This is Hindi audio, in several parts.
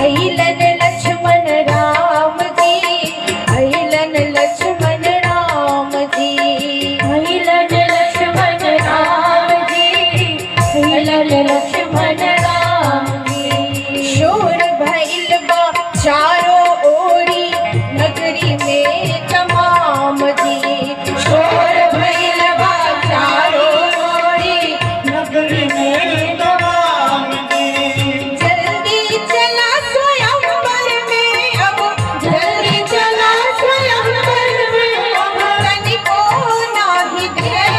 अइलन लक्ष्मण राम जी, अइलन लक्ष्मण राम जी, अइलन लक्ष्मण राम जी, अइलन लक्ष्मण राम जी। शोर भइल बा चारों ओरी नगरी में तमाम जी, शोर भइल बा चारों ओरी नगरी में तमाम जी। जल्दी चला स्वयंवर में अब, जल्दी चला स्वयंवर में अब, तनिको नाही देर।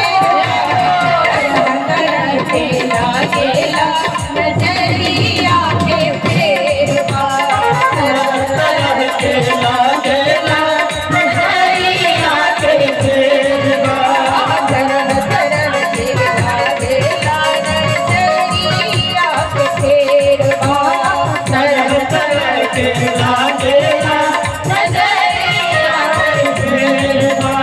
तरह के लागेला नजरिया के फेरवा, तरह के लागेला नजरिया के फेरवा, तरह के लागेला नजरिया के फेरवा, तरह के लागेला नजरिया के फेरवा।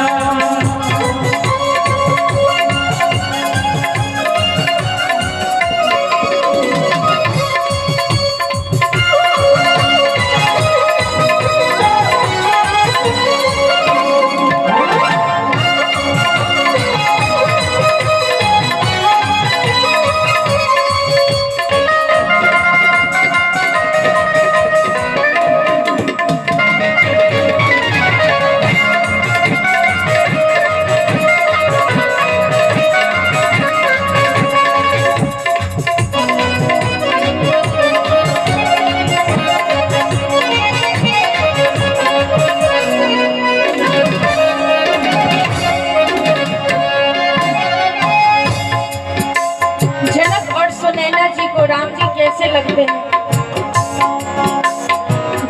जनक और सुनैना जी को राम जी कैसे लगते हैं?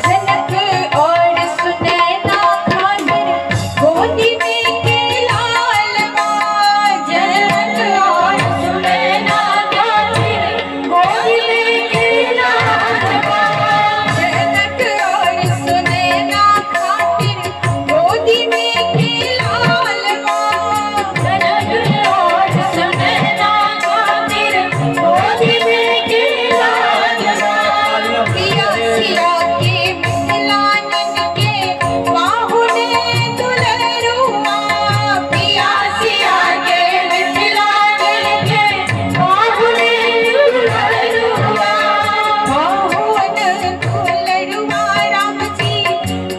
जनक और सुनैना खातिर गोदी में के लाल बा, जनक और सुनैना खातिर गोदी में के लाल बा, जनक और सुनैना खातिर गोदी में के लाल बा, जनक और सुनैना खातिर गोदी में के लाल बा। सिया सिया के मिथिलानन के बाहुने दुलरुआ, पिया सिया के मिथिलानन के बाहुने दुलरुआ, बाहुन दुलरुआ राम जी,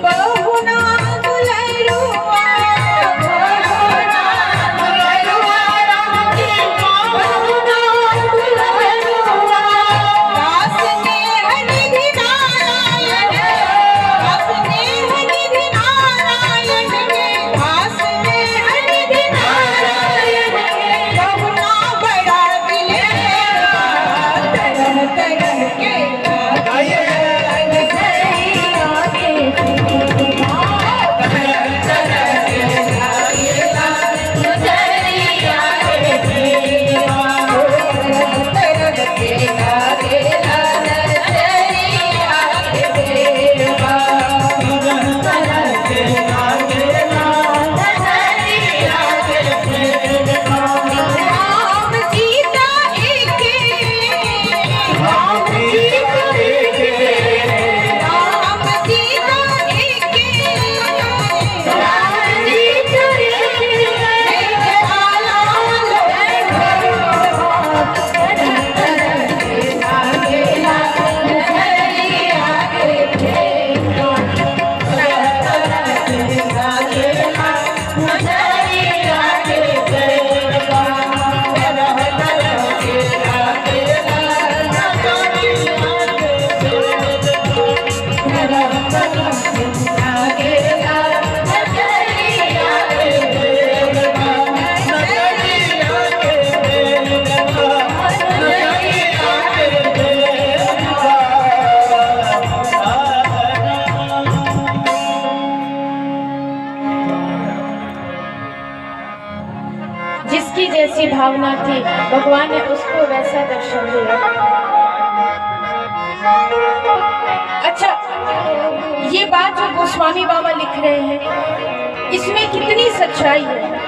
बहुना दुलरुआ, बहुना दुलरुआ राम जी, बहुना दुलरुआ। दास नेह निधि नारायण, दास नेह निधि नारायण के, दास नेह निधि नारायण के, बहुना बड़ा दिलेरा, तरह तरह के लागेला नजरिया के फेरवा, तरह तरह के लागेला नजरिया के फेरवा, तरह तरह के लागेला नजरिया के फेरवा, तरह के लागेला नजरिया के फेरवा। राम सीता एके, राम सीता एके, राम सीता एके, राम सीता एके, आला लो घरवा, तरह तरह के लागेला नजरिया के फेरवा, तरह तरह के लागेला नजरिया के फेरवा, तरह तरह के लागेला नजरिया के फेरवा, तरह तरह के लागेला नजरिया के फेरवा, नजरिया के फेरवा, नजरिया के फेरवा। जिसकी जैसी भावना थी भगवान ने उसको वैसा दर्शन दिया। अच्छा, ये बात जो गोस्वामी बाबा लिख रहे हैं इसमें कितनी सच्चाई है?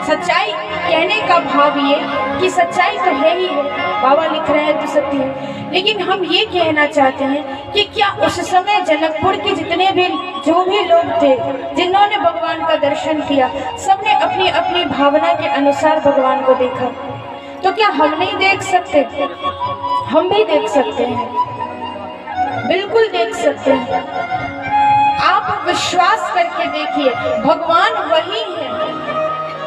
सच्चाई कहने का भाव ये कि सच्चाई तो है ही है, बाबा लिख रहे हैं तो सत्य है, लेकिन हम ये कहना चाहते हैं कि कि क्या उस समय जनकपुर के जितने भी जो भी लोग थे जिन्होंने भगवान का दर्शन किया, सबने अपनी अपनी भावना के अनुसार भगवान को देखा। तो क्या हम नहीं देख सकते? हम भी देख सकते हैं, बिल्कुल देख सकते हैं। आप विश्वास करके देखिए, भगवान वही है,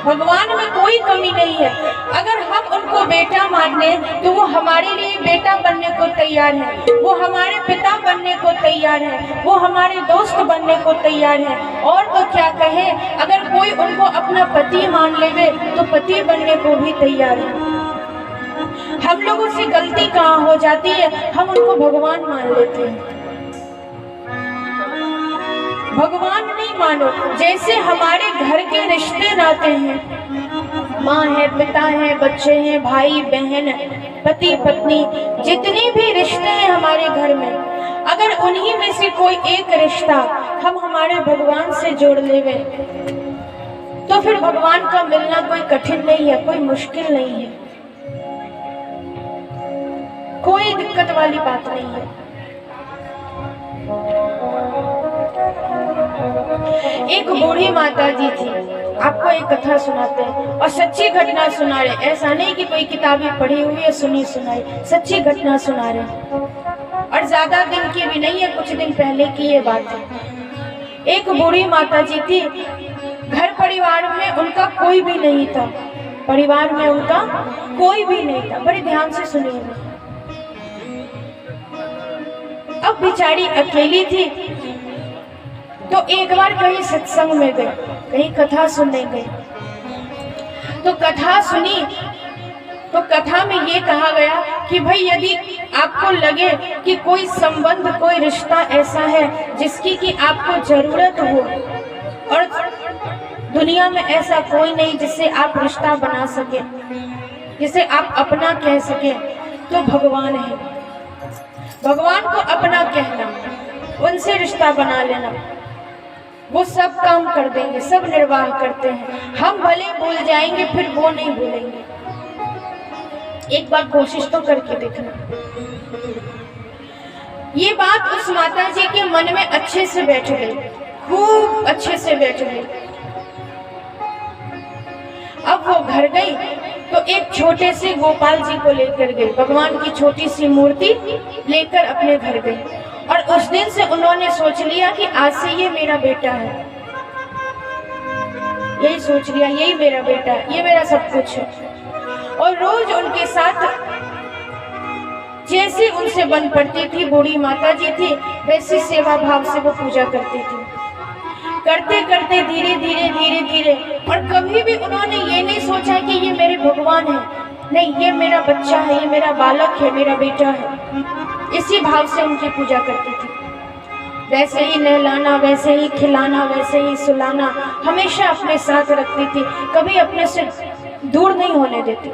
भगवान में कोई कमी नहीं है। अगर हम उनको बेटा माने तो वो हमारे लिए बेटा बनने को तैयार है, वो हमारे पिता बनने को तैयार है, वो हमारे दोस्त बनने को तैयार है। और तो क्या कहे, अगर कोई उनको अपना पति मान लेवे तो पति बनने को भी तैयार है। हम लोगों से गलती कहाँ हो जाती है, हम उनको भगवान मान लेते हैं। भगवान नहीं मानो, जैसे हमारे घर के रिश्ते नाते हैं, माँ है, पिता है, बच्चे हैं, भाई बहन, पति पत्नी, जितने भी रिश्ते हैं हमारे घर में, अगर उन्हीं में से कोई एक रिश्ता हम हमारे भगवान से जोड़ लेवे तो फिर भगवान का मिलना कोई कठिन नहीं है, कोई मुश्किल नहीं है, कोई दिक्कत वाली बात नहीं है। एक बूढ़ी माता जी थी, आपको एक कथा सुनाते हैं और सच्ची घटना सुना रहे, ऐसा नहीं कि कोई किताबें पढ़ी हुई है सुनी सुनाई, सच्ची घटना सुना रहे और ज्यादा दिन की भी नहीं है, कुछ दिन पहले की ये बात है। एक बूढ़ी माता जी थी, घर परिवार में उनका कोई भी नहीं था, परिवार में उनका कोई भी नहीं था। बड़े ध्यान से सुनिए। अब बेचारी अकेली थी तो एक बार कहीं सत्संग में गई, कहीं कथा सुनने गई, तो कथा सुनी तो कथा में ये कहा गया कि भाई यदि आपको लगे कि कोई संबंध, कोई रिश्ता ऐसा है जिसकी कि आपको जरूरत हो और दुनिया में ऐसा कोई नहीं जिससे आप रिश्ता बना सके, जिसे आप अपना कह सके, तो भगवान है। भगवान को अपना कहना, उनसे रिश्ता बना लेना, वो सब काम कर देंगे, सब निर्वाह करते हैं। हम भले भूल जाएंगे, फिर वो नहीं भूलेंगे। एक बार कोशिश तो करके देखना। ये बात उस माता जी के मन में अच्छे से बैठ गई, खूब अच्छे से बैठ गई। अब वो घर गई तो एक छोटे से गोपाल जी को लेकर गई, भगवान की छोटी सी मूर्ति लेकर अपने घर गई और उस दिन से उन्होंने सोच लिया कि आज से ये मेरा बेटा है, यही सोच लिया, यही मेरा बेटा है, ये मेरा सब कुछ है। और रोज उनके साथ जैसे उनसे बन पड़ती थी, बूढ़ी माता जी थी, वैसी सेवा भाव से वो पूजा करती थी। करते करते धीरे धीरे धीरे धीरे, और कभी भी उन्होंने ये नहीं सोचा कि ये मेरे भगवान है, नहीं, ये मेरा बच्चा है, ये मेरा बालक है, मेरा बेटा है। इसी भाव से उनकी पूजा करती थी। वैसे ही नहलाना, वैसे ही खिलाना, वैसे ही सुलाना, हमेशा अपने साथ रखती थी, कभी अपने से दूर नहीं होने देती।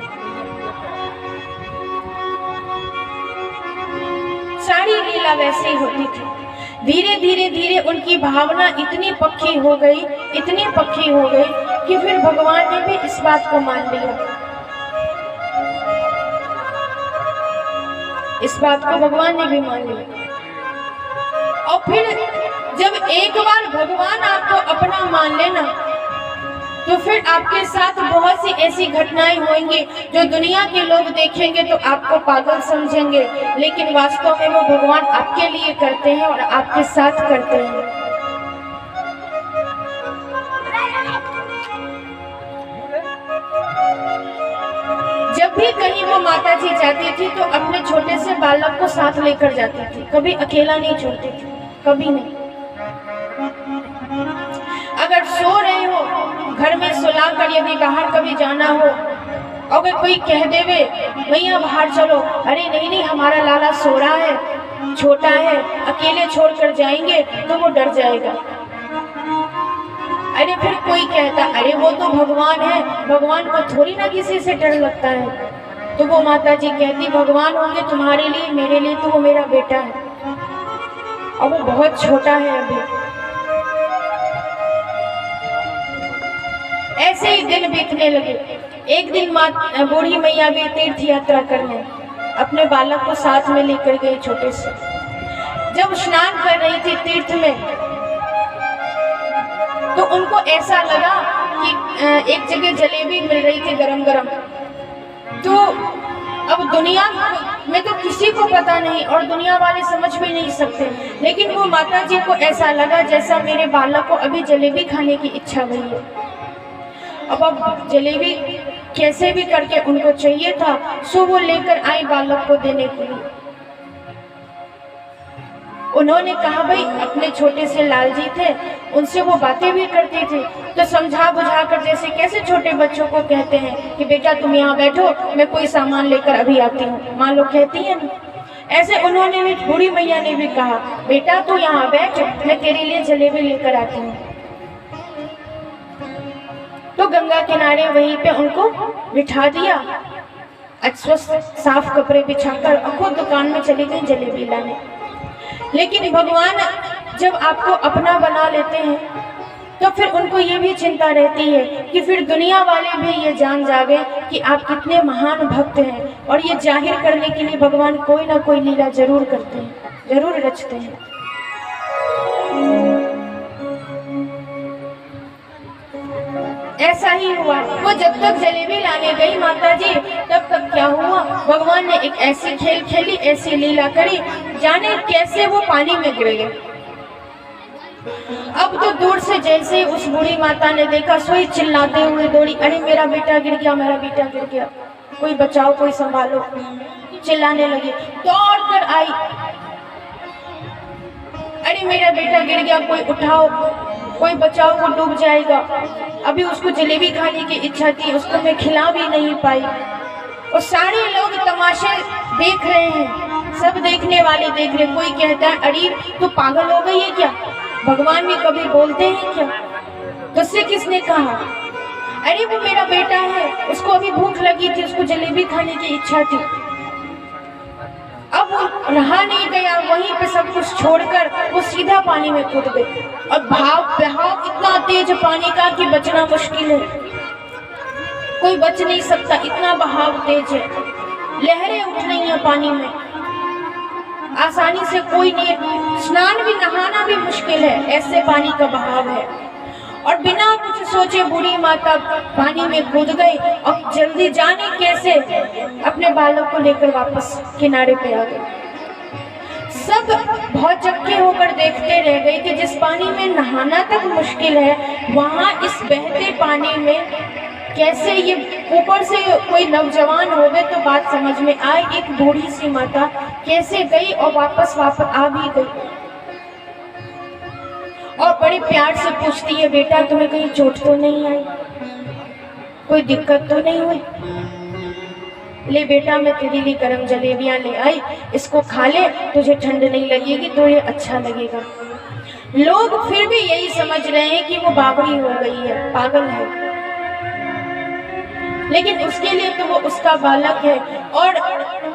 सारी लीला वैसे ही होती थी। धीरे धीरे धीरे उनकी भावना इतनी पक्की हो गई, इतनी पक्की हो गई कि फिर भगवान ने भी इस बात को मान लिया। इस बात को भगवान ने भी मान लिया। और फिर जब एक बार भगवान आपको अपना मान लेना, तो फिर आपके साथ बहुत सी ऐसी घटनाएं होंगी जो दुनिया के लोग देखेंगे तो आपको पागल समझेंगे, लेकिन वास्तव में वो भगवान आपके लिए करते हैं और आपके साथ करते हैं। जब भी कहीं वो माता जी जाती थी तो अपने छोटे से बालक को साथ लेकर जाती थी, कभी अकेला नहीं छोड़ती थी, कभी नहीं। अगर सो रहे हो घर में सुलाकर, यदि बाहर कभी जाना हो, अगर कोई कह देवे भैया बाहर चलो, अरे नहीं नहीं हमारा लाला सो रहा है, छोटा है, अकेले छोड़कर जाएंगे तो वो डर जाएगा। अरे फिर कोई कहता अरे वो तो भगवान है, भगवान को थोड़ी ना किसी से डर लगता है, तो वो माता जी कहती भगवान होंगे तुम्हारे लिए, मेरे लिए तो वो मेरा बेटा है और वो बहुत छोटा है अभी। ऐसे ही दिन बीतने लगे। एक दिन बूढ़ी मैया गई तीर्थ यात्रा करने, अपने बालक को साथ में लेकर गई छोटे से। जब स्नान कर रही थी तीर्थ में, तो उनको ऐसा लगा कि एक जगह जलेबी मिल रही थी गरम गरम। तो अब दुनिया में तो किसी को पता नहीं और दुनिया वाले समझ भी नहीं सकते, लेकिन वो माता जी को ऐसा लगा जैसा मेरे बालक को अभी जलेबी खाने की इच्छा हुई है। अब जलेबी कैसे भी करके उनको चाहिए था, सो वो लेकर आई बालक को देने के लिए। उन्होंने कहा भाई अपने छोटे से लाल जी थे, उनसे वो बातें भी करते थे, तो समझा बुझा कर, जैसे कैसे छोटे बच्चों को कहते हैं कि बेटा तुम यहाँ बैठो, मैं कोई सामान लेकर अभी आती हूँ, माँ लोग कहती है ना, ऐसे उन्होंने भी, बूढ़ी मैया ने भी कहा बेटा तू यहाँ बैठ, मैं तेरे लिए जलेबी लेकर आती हूँ। तो गंगा किनारे वहीं पे उनको बिठा दिया, अस्वस्थ साफ कपड़े बिछाकर, खुद दुकान में चली गई जलेबी लाने। लेकिन भगवान जब आपको अपना बना लेते हैं तो फिर उनको ये भी चिंता रहती है कि फिर दुनिया वाले भी ये जान जावे कि आप कितने महान भक्त हैं, और ये जाहिर करने के लिए भगवान कोई ना कोई लीला जरूर करते हैं, जरूर रचते हैं। ऐसा ही हुआ। वो जब तक जलेबी लाने गई माता जी, तब तक क्या हुआ, भगवान ने एक ऐसी खेल खेली, ऐसी लीला करी, जाने कैसे वो पानी में गिर गए। अब तो दूर से जैसे उस बूढ़ी माता ने देखा, सोई चिल्लाते हुए दौड़ी, अरे मेरा बेटा गिर गया, मेरा बेटा गिर गया, कोई बचाओ, कोई संभालो, चिल्लाने लगी। दौड़ कर आई, अरे मेरा बेटा गिर गया, कोई उठाओ, कोई बचाओ, वो डूब जाएगा। अभी उसको जलेबी खाने की इच्छा थी, उसको मैं खिला भी नहीं पाई। और सारे लोग तमाशे देख रहे हैं, सब देखने वाले देख रहे। कोई कहता है अरे तू पागल हो गई है क्या, भगवान भी कभी बोलते हैं क्या? तुझसे किसने कहा? अरे वो मेरा बेटा है, उसको अभी भूख लगी थी, उसको जलेबी खाने की इच्छा थी। अब वो रहा नहीं गया, वहीं पे सब कुछ छोड़कर वो सीधा पानी में कूद गई। और बहाव इतना तेज पानी का कि बचना मुश्किल है, कोई बच नहीं सकता, इतना बहाव तेज है, लहरें उठ रही हैं पानी में, आसानी से कोई नहीं, स्नान भी नहाना भी मुश्किल है, ऐसे पानी का बहाव है। और बिना कुछ सोचे बूढ़ी माता पानी में कूद गई और जल्दी जाने कैसे अपने बालों को लेकर वापस किनारे पे आ गई। सब बहुत चक्के होकर देखते रह गए कि जिस पानी में नहाना तक मुश्किल है, वहां इस बहते पानी में कैसे ये ऊपर से कोई नौजवान हो गए। तो बात समझ में आई, एक बूढ़ी सी माता कैसे गई और वापस आ भी गई, और बड़े प्यार से पूछती है बेटा तुम्हें कहीं चोट तो नहीं आई, कोई दिक्कत तो नहीं हुई? ले बेटा मैं तेरे लिए गरम जलेबियां ले आई, इसको खा ले, तुझे ठंड नहीं लगेगी, तुझे अच्छा लगेगा। लोग फिर भी यही समझ रहे हैं कि वो बावड़ी हो गई है, पागल है, लेकिन उसके लिए तो वो उसका बालक है, और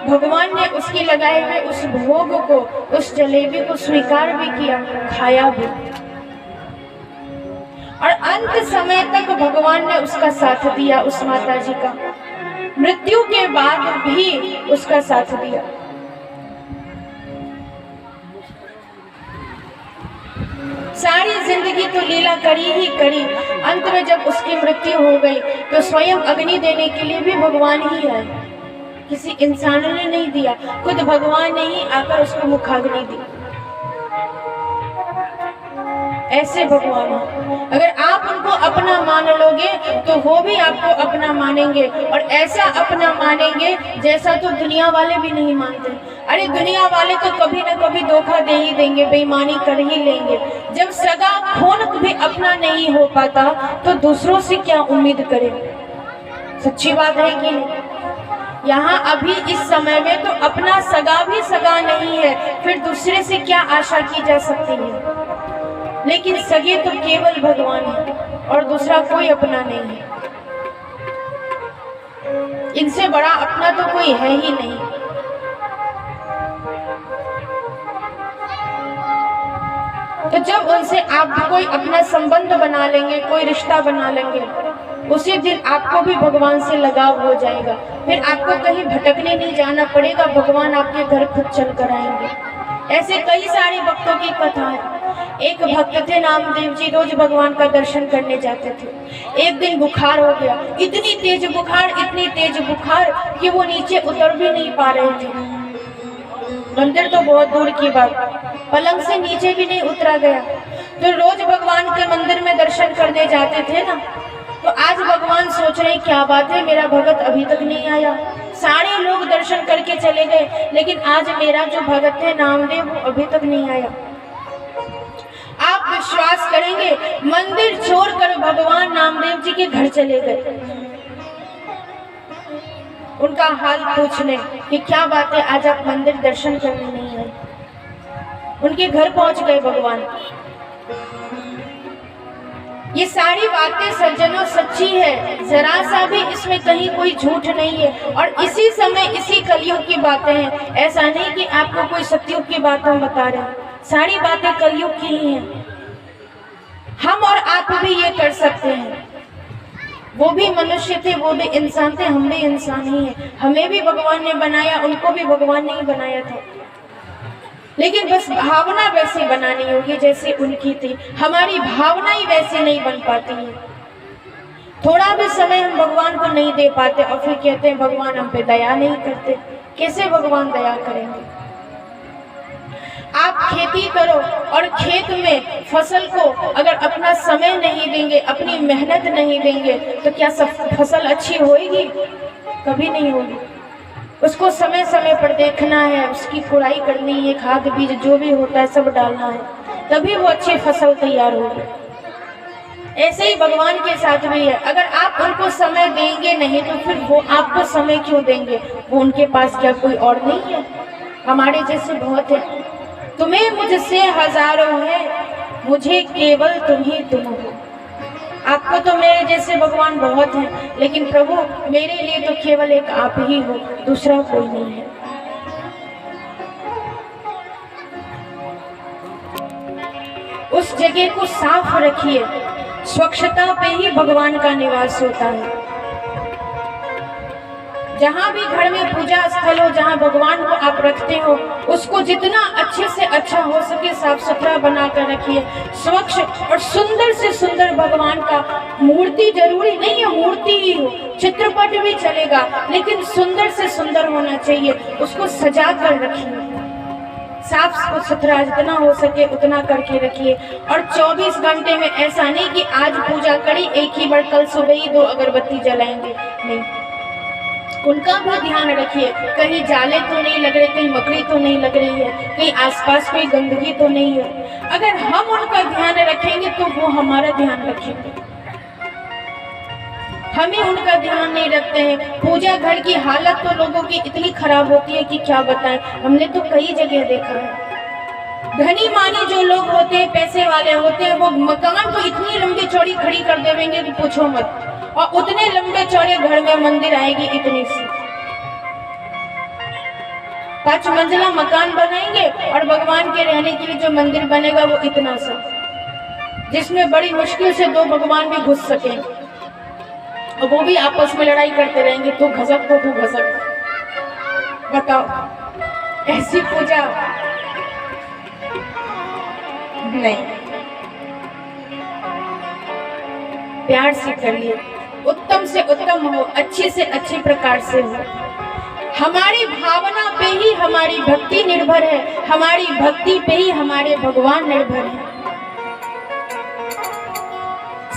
भगवान ने उसके लगाए हुए उस भोग को, उस जलेबी को स्वीकार भी किया, खाया भी, और अंत समय तक भगवान ने उसका साथ दिया, उस माता जी का मृत्यु के बाद भी उसका साथ दिया। सारी जिंदगी तो लीला करी ही करी, अंत में जब उसकी मृत्यु हो गई तो स्वयं अग्नि देने के लिए भी भगवान ही आए, किसी इंसान ने नहीं दिया, खुद भगवान ने ही आकर उसको मुखाग्नि दी। ऐसे भगवान, अगर आप उनको अपना मान लोगे तो वो भी आपको अपना मानेंगे, और ऐसा अपना मानेंगे जैसा तो दुनिया वाले भी नहीं मानते। अरे दुनिया वाले तो कभी ना कभी धोखा दे ही देंगे, बेईमानी कर ही लेंगे। जब सगा खून भी अपना नहीं हो पाता तो दूसरों से क्या उम्मीद करें? सच्ची बात है कि नहीं? यहाँ अभी इस समय में तो अपना सगा भी सगा नहीं है, फिर दूसरे से क्या आशा की जा सकती है? लेकिन सगे तो केवल भगवान है और दूसरा कोई अपना नहीं है, इनसे बड़ा अपना तो कोई है ही नहीं। तो जब उनसे आप कोई अपना संबंध बना लेंगे, कोई रिश्ता बना लेंगे, उसी दिन आपको भी भगवान से लगाव हो जाएगा, फिर आपको कहीं भटकने नहीं जाना पड़ेगा, भगवान आपके घर खुद चल कर आएंगे। ऐसे कई सारे भक्तों की कथा है। एक भक्त थे नामदेव जी, रोज भगवान का दर्शन करने जाते थे। एक दिन बुखार हो गया, इतनी तेज बुखार कि वो नीचे उतर भी नहीं पा रहे थे। मंदिर तो बहुत दूर की बात, पलंग से नीचे भी नहीं उतरा गया। तो रोज भगवान के मंदिर में दर्शन करने जाते थे ना, तो आज भगवान सोच रहे क्या बात है, मेरा भगत अभी तक नहीं आया। सारे लोग दर्शन करके चले गए, लेकिन आज मेरा जो भगत है नामदेव वो अभी तक नहीं आया। आप विश्वास करेंगे, मंदिर छोड़कर भगवान नामदेव जी के घर चले गए, उनका हाल पूछने कि क्या बात है, आज आप मंदिर दर्शन करने नहीं आए। उनके घर पहुंच गए भगवान। ये सारी बातें सज्जनों सच्ची है, जरा सा भी इसमें कहीं कोई झूठ नहीं है। और इसी समय इसी कलयुग की बातें हैं, ऐसा नहीं कि आपको कोई सतयुग की बात हम बता रहे हैं, सारी बातें कलयुग की ही हैं। हम और आप भी ये कर सकते हैं। वो भी मनुष्य थे, वो भी इंसान थे, हम भी इंसान ही हैं। हमें भी भगवान ने बनाया, उनको भी भगवान ने ही बनाया था, लेकिन बस भावना वैसी बनानी होगी जैसे उनकी थी। हमारी भावना ही वैसी नहीं बन पाती है। थोड़ा भी समय हम भगवान को नहीं दे पाते और फिर कहते हैं भगवान हम पे दया नहीं करते। कैसे भगवान दया करेंगे? आप खेती करो और खेत में फसल को अगर अपना समय नहीं देंगे, अपनी मेहनत नहीं देंगे, तो क्या सब फसल अच्छी होगी? कभी नहीं होगी। उसको समय समय पर देखना है, उसकी खुदाई करनी है, खाद बीज जो भी होता है सब डालना है, तभी वो अच्छी फसल तैयार होगी। ऐसे ही भगवान के साथ भी है, अगर आप उनको समय देंगे नहीं तो फिर वो आपको समय क्यों देंगे? वो उनके पास क्या कोई और नहीं है? हमारे जैसे बहुत है। तुम्हें मुझसे हजारों है, मुझे केवल तुम ही तुम हो। आपको तो मेरे जैसे भगवान बहुत हैं, लेकिन प्रभु मेरे लिए तो केवल एक आप ही हो, दूसरा कोई नहीं है। उस जगह को साफ रखिए, स्वच्छता पे ही भगवान का निवास होता है। जहाँ भी घर में पूजा स्थल हो, जहाँ भगवान को आप रखते हो, उसको जितना अच्छे से अच्छा हो सके साफ सुथरा बना कर रखिए, स्वच्छ और सुंदर से सुंदर। भगवान का मूर्ति जरूरी नहीं है मूर्ति ही हो, चित्रपट भी चलेगा, लेकिन सुंदर से सुंदर होना चाहिए। उसको सजा कर रखिए, साफ सुथरा जितना हो सके उतना करके रखिए। और 24 घंटे में ऐसा नहीं कि आज पूजा करी एक ही बार, कल सुबह ही 2 अगरबत्ती जलाएंगे, नहीं। उनका भी ध्यान रखिए, कहीं जाले तो नहीं लग रहे, कहीं मकड़ी तो नहीं लग रही है, कहीं आसपास कोई गंदगी तो नहीं है। अगर हम उनका ध्यान रखेंगे तो वो हमारा ध्यान रखेंगे। हम ही उनका ध्यान नहीं रखते हैं। पूजा घर की हालत तो लोगों की इतनी खराब होती है कि क्या बताएं। हमने तो कई जगह देखा है, धनी मानी जो लोग होते हैं, पैसे वाले होते हैं, वो मकान को इतनी लंबी चौड़ी खड़ी कर देंगे कि पूछो मत, और उतने लंबे चौड़े घर में मंदिर आएगी इतनी सी। 5 मंजिला मकान बनाएंगे और भगवान के रहने के लिए जो मंदिर बनेगा वो इतना सा, जिसमें बड़ी मुश्किल से 2 भगवान भी घुस सके, और वो भी आपस में लड़ाई करते रहेंगे, तू घसक तो तू घसक। बताओ, ऐसी पूजा नहीं। प्यार से करिए, उत्तम से उत्तम हो, अच्छे से अच्छे प्रकार से हो। हमारी भावना पे ही हमारी भक्ति निर्भर है, हमारी भक्ति पे ही हमारे भगवान निर्भर है।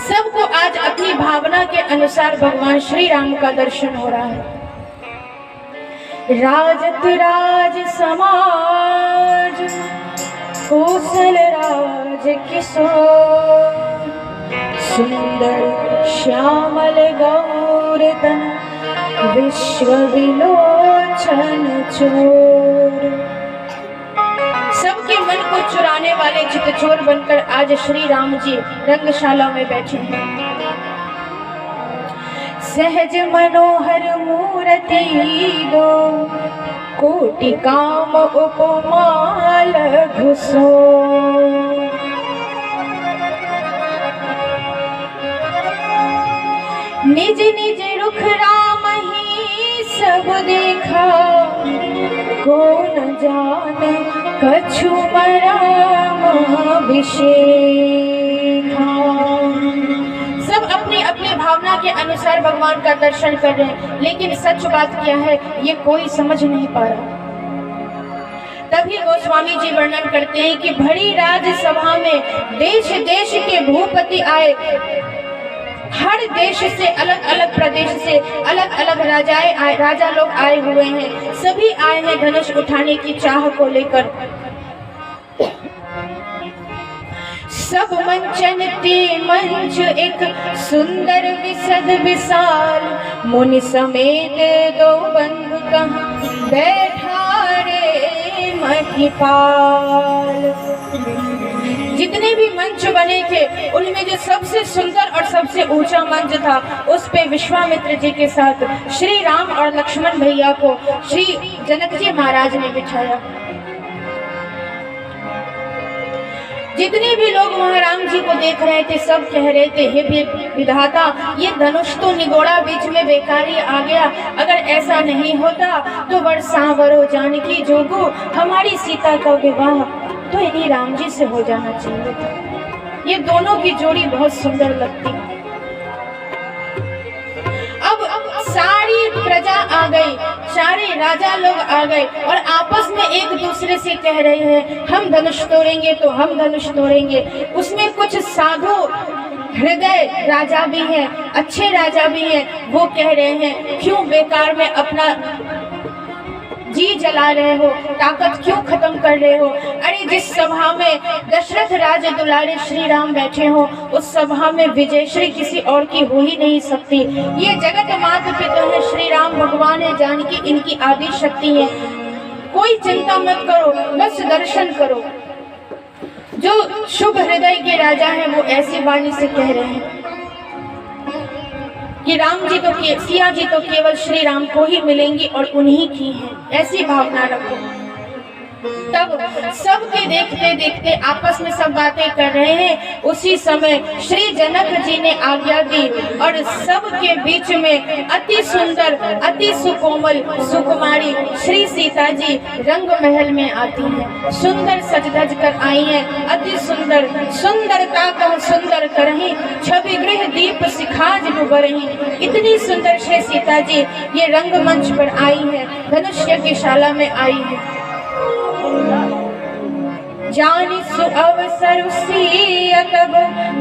सबको आज अपनी भावना के अनुसार भगवान श्री राम का दर्शन हो रहा है। राजत राज समाज कौशल राज किशोर, सुंदर श्यामल गौरतन विश्व विलोचन चोर। सबके मन को चुराने वाले चितचोर बनकर आज श्री राम जी रंगशाला में बैठे हैं। सहज मनोहर मूर्ति दो, कोटि काम उपमाल घुसो। निज निज रुख राम ही सब देखा, को न जाने कछु मरामभिषेका। सब अपनी अपनी भावना के अनुसार भगवान का दर्शन कर रहे हैं, लेकिन सच बात क्या है ये कोई समझ नहीं पा रहा। तभी गोस्वामी जी वर्णन करते हैं कि भरी राजसभा में देश देश के भूपति आए, हर देश से अलग अलग प्रदेश से अलग अलग राजा लोग आए हुए हैं। सभी आए हैं धनुष उठाने की चाह को लेकर। सब मंचन ते मंच एक सुंदर विसद विशाल, मुनि समेत दो बंधु कहाँ बैठा रे महिपाल। जितने भी मंच बने थे उनमें जो सबसे सुंदर और सबसे ऊंचा मंच था उस पे विश्वामित्र जी के साथ श्री राम और लक्ष्मण भैया को श्री जनक जी महाराज ने बिठाया। जितने भी लोग वहाँ राम जी को देख रहे थे सब कह रहे थे, हे विधाता ये धनुष तो निगोड़ा बीच में बेकार ही आ गया। अगर ऐसा नहीं होता तो वर्षावरो जानकी जोगो हमारी सीता का विवाह तो इन्हीं राम जी से हो जाना चाहिए था। ये दोनों की जोड़ी बहुत सुंदर लगती। अब सारी प्रजा आ गई, सारे राजा लोग आ गए और आपस में एक दूसरे से कह रहे हैं हम धनुष तोड़ेंगे तो हम धनुष तोड़ेंगे। उसमें कुछ साधु हृदय राजा भी हैं, अच्छे राजा भी हैं, वो कह रहे हैं क्यों बेकार में अपना जी जला रहे हो, ताकत क्यों खत्म कर रहे हो। अरे जिस सभा में दशरथ राज दुलारे श्री राम बैठे हो उस सभा में विजयश्री किसी और की हो ही नहीं सकती। ये जगत माता पिता है, श्री राम भगवान है, जानकी इनकी आदि शक्ति है। कोई चिंता मत करो, बस दर्शन करो। जो शुभ हृदय के राजा हैं वो ऐसी वाणी से कह रहे हैं कि राम जी तो सिया जी तो केवल श्री राम को ही मिलेंगी और उन्हीं की हैं, ऐसी भावना रखो। तब सबके देखते देखते आपस में सब बातें कर रहे हैं। उसी समय श्री जनक जी ने आज्ञा दी और सबके बीच में अति सुंदर अति सुकोमल सुकुमारी श्री सीता जी रंग महल में आती हैं। सुंदर सज धज कर आई हैं, अति सुंदर सुंदरता का सुंदर करही, छवि गृह दीप सिखाज डुबरही। इतनी सुंदर श्री सीता जी ये रंगमंच पर आई है, धनुष की शाला में आई है। जानी सुअवसर सिया तब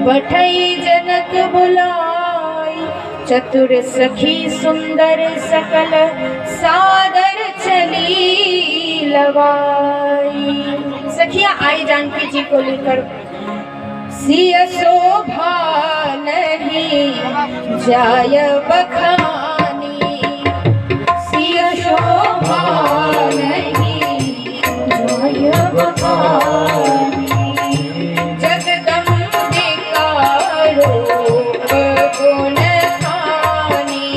बठई जनक बुलाई, चतुर सखी सुंदर सकल सादर चली लवाई। सखिया आई जानकी जी को लेकर, सिया शोभा नहीं जाय बखानी, सिया शोभा नहीं जगदम्बिका रूप गुण खानी,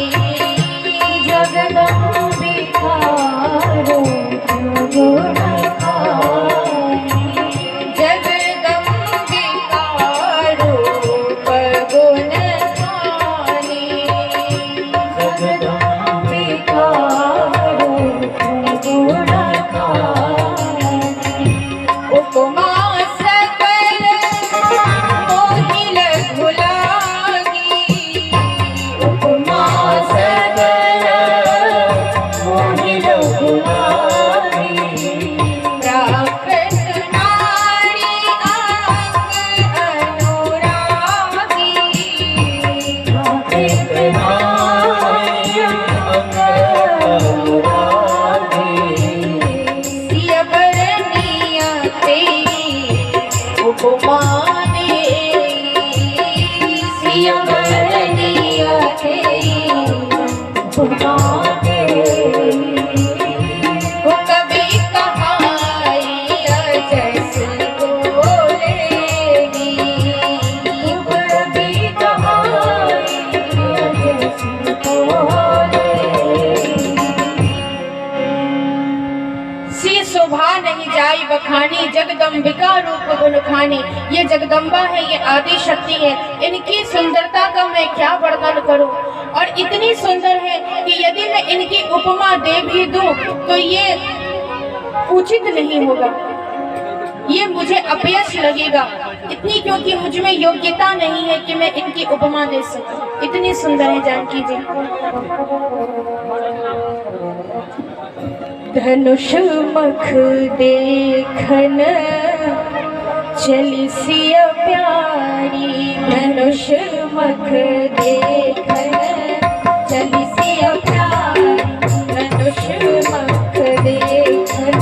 जगदम्बिका रूप गुण खानी, जगदम्बिका रूप गुण खानी, जगदम्बिका रूप गुण उपमा सकल मोहिल भुलागी, उपमा सकल मोहिल भुलागी, प्राकृत नारी अंग अनुरागी, प्राकृत नारी अंग अनुरागी, सिया बरनिया उपमाने, सिया बरनिया उपमाने। वो कभी कहाइया जैसे बोलेगी, कभी कहाइया जैसे बोलेगी। सी शोभा नहीं जाई बखानी, जगदम्बिका रूप गुण खानी। ये जगदम्बा है, ये आदि शक्ति है, इनकी सुंदरता का मैं क्या वर्णन करूं। और इतनी सुंदर है कि यदि मैं इनकी उपमा दे भी दूं तो ये उचित नहीं होगा। ये मुझे अपयश लगेगा, इतनी क्योंकि मुझ में योग्यता नहीं है कि मैं इनकी उपमा दे सकूं। इतनी सुंदर है जानकी जी। धनुष मख देखन चली सिया प्यारी, धनुष मख देखन चली सिया प्यारी, धनुष मख देखन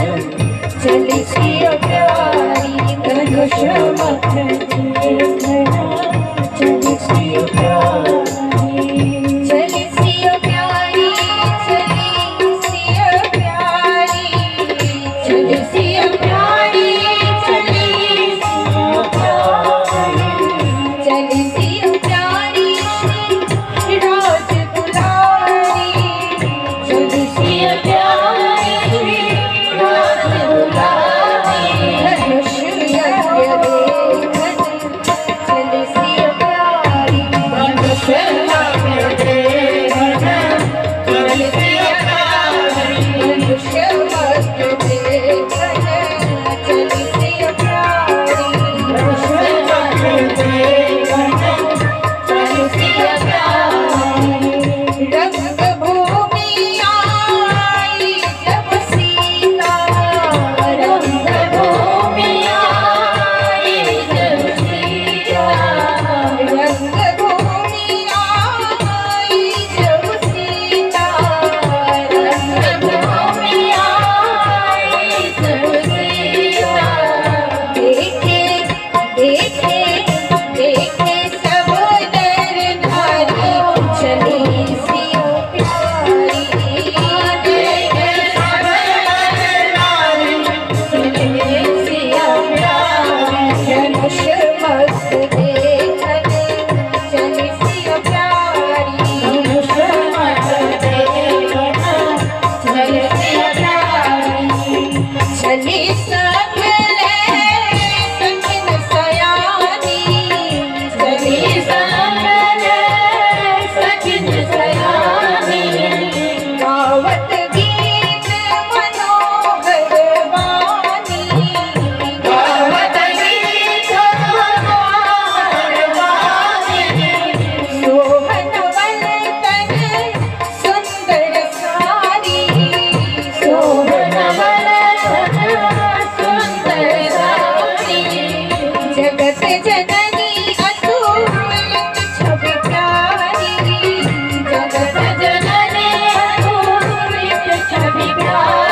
चली सिया प्यारी, धनुष मख